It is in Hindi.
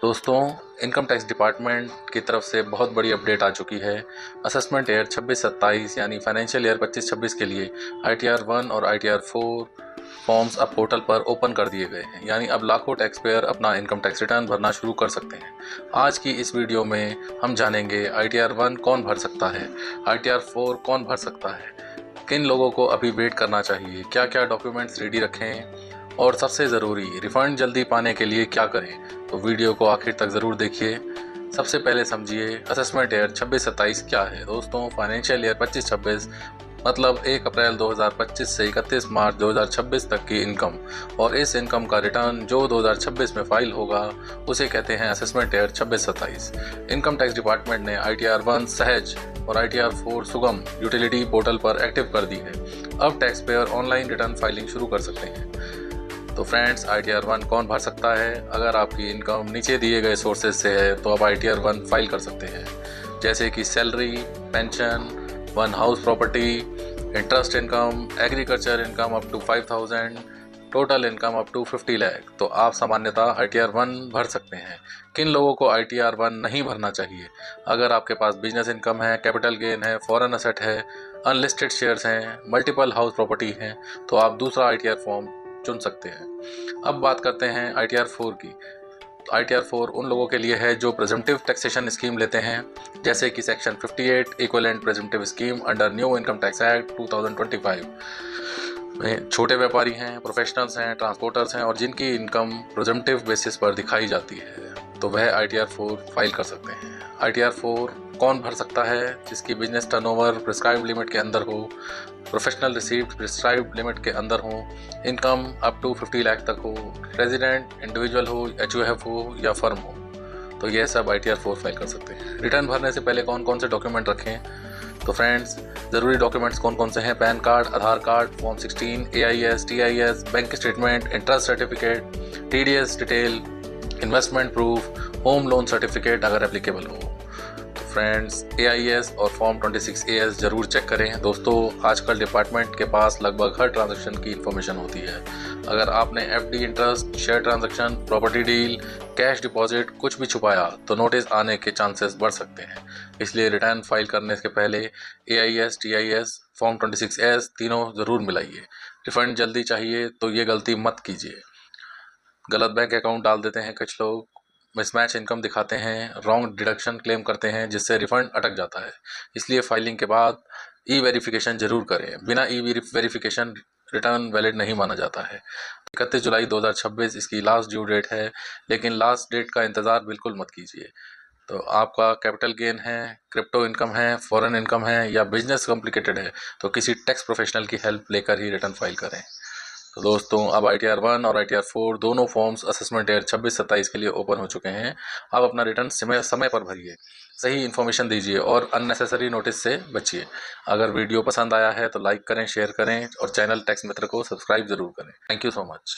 दोस्तों, इनकम टैक्स डिपार्टमेंट की तरफ से बहुत बड़ी अपडेट आ चुकी है। असेसमेंट ईयर 26-27 यानी फाइनेंशियल ईयर 25-26 के लिए ITR 1 और ITR 4 फॉर्म्स अब पोर्टल पर ओपन कर दिए गए हैं। यानी अब लाखों टैक्स पेयर अपना इनकम टैक्स रिटर्न भरना शुरू कर सकते हैं। आज की इस वीडियो में हम जानेंगे ITR 1 कौन भर सकता है, ITR 4 कौन भर सकता है, किन लोगों को अभी वेट करना चाहिए, क्या क्या डॉक्यूमेंट्स रेडी रखें और सबसे ज़रूरी रिफ़ंड जल्दी पाने के लिए क्या करें। तो वीडियो को आखिर तक ज़रूर देखिए। सबसे पहले समझिए असेसमेंट ईयर 26-27 क्या है। दोस्तों, फाइनेंशियल ईयर 25-26 मतलब 1 अप्रैल 2025 से 31 मार्च 2026 तक की इनकम और इस इनकम का रिटर्न जो 2026 में फाइल होगा उसे कहते हैं assessment year 26-27। Income tax department ने ITR 1 सहज और ITR 4 सुगम यूटिलिटी पोर्टल पर एक्टिव कर दी है। अब tax payer online return filing शुरू कर सकते हैं। तो फ्रेंड्स, ITR 1 कौन भर सकता है? अगर आपकी इनकम नीचे दिए गए सोर्सेज से है तो आप ITR 1 फाइल कर सकते हैं, जैसे कि salary, pension, one house property, interest income, agriculture income up to 5000, total income up to 50 lakh. तो आप सामान्यतः ITR 1 भर सकते हैं। किन लोगों को ITR 1 नहीं भरना चाहिए? अगर आपके पास बिजनेस इनकम है, कैपिटल गेन है, फॉरेन असेट है, अनलिस्टेड शेयर्स हैं, मल्टीपल हाउस प्रॉपर्टी हैं, तो आप दूसरा ITR फॉर्म चुन सकते हैं। अब बात करते हैं ITR 4 की। ITR 4 उन लोगों के लिए है जो प्रेजम्पटिव टैक्सेशन स्कीम लेते हैं, जैसे कि section 58 equivalent presumptive scheme under new income tax act 2025 में छोटे व्यापारी हैं, प्रोफेशनल्स हैं, ट्रांसपोर्टर्स हैं और जिनकी इनकम प्रेजम्पटिव बेसिस पर दिखाई जाती है, तो वह ITR 4 फाइल कर सकते हैं। ITR 4 कौन भर सकता है? जिसकी बिजनेस टर्नओवर प्रिस्क्राइब्ड लिमिट के अंदर हो, प्रोफेशनल रिसीप्ट प्रिस्क्राइब्ड लिमिट के अंदर हो, इनकम अप टू 50 लाख तक हो, रेजिडेंट इंडिविजुअल हो, HUF हो या फर्म हो, तो यह सब ITR 4 फाइल कर सकते हैं। रिटर्न भरने से पहले कौन कौन से डॉक्यूमेंट रखें? तो फ्रेंड्स, ज़रूरी डॉक्यूमेंट्स कौन कौन से हैं? PAN card, Aadhaar card, form 16, AIS, TIS, bank statement, interest certificate, TDS detail, investment proof, home loan certificate अगर एप्लीकेबल हो। तो फ्रेंड्स, AIS और फॉर्म 26AS ज़रूर चेक करें। दोस्तों, आजकल डिपार्टमेंट के पास लगभग हर ट्रांजैक्शन की इन्फॉर्मेशन होती है। अगर आपने FD interest, share transaction, property deal, cash deposit कुछ भी छुपाया तो नोटिस आने के चांसेस बढ़ सकते हैं। इसलिए रिटर्न फाइल करने से पहले AIS, TIS, फॉर्म 26S तीनों ज़रूर मिलाइए। रिफंड जल्दी चाहिए तो ये गलती मत कीजिए। गलत बैंक अकाउंट डाल देते हैं कुछ लोग, मिसमैच इनकम दिखाते हैं, रॉन्ग डिडक्शन क्लेम करते हैं जिससे रिफंड अटक जाता है। इसलिए फाइलिंग के बाद ई-वेरिफिकेशन जरूर करें। बिना ई-वेरिफिकेशन रिटर्न वैलिड नहीं माना जाता है। 31 जुलाई 2026 इसकी लास्ट ड्यू डेट है, लेकिन लास्ट डेट का इंतज़ार बिल्कुल मत कीजिए। तो आपका कैपिटल गेन है, क्रिप्टो इनकम है, फॉरेन इनकम है या बिजनेस कॉम्प्लिकेटेड है, तो किसी टैक्स प्रोफेशनल की हेल्प लेकर ही रिटर्न फाइल करें। तो दोस्तों, अब ITR 1 और ITR 4 दोनों फॉर्म्स असेसमेंट ईयर 26-27 के लिए ओपन हो चुके हैं। आप अपना रिटर्न समय पर भरिए, सही इन्फॉर्मेशन दीजिए और अननेसेसरी नोटिस से बचिए। अगर वीडियो पसंद आया है तो लाइक करें, शेयर करें और चैनल टैक्स मित्र को सब्सक्राइब जरूर करें। Thank you so much.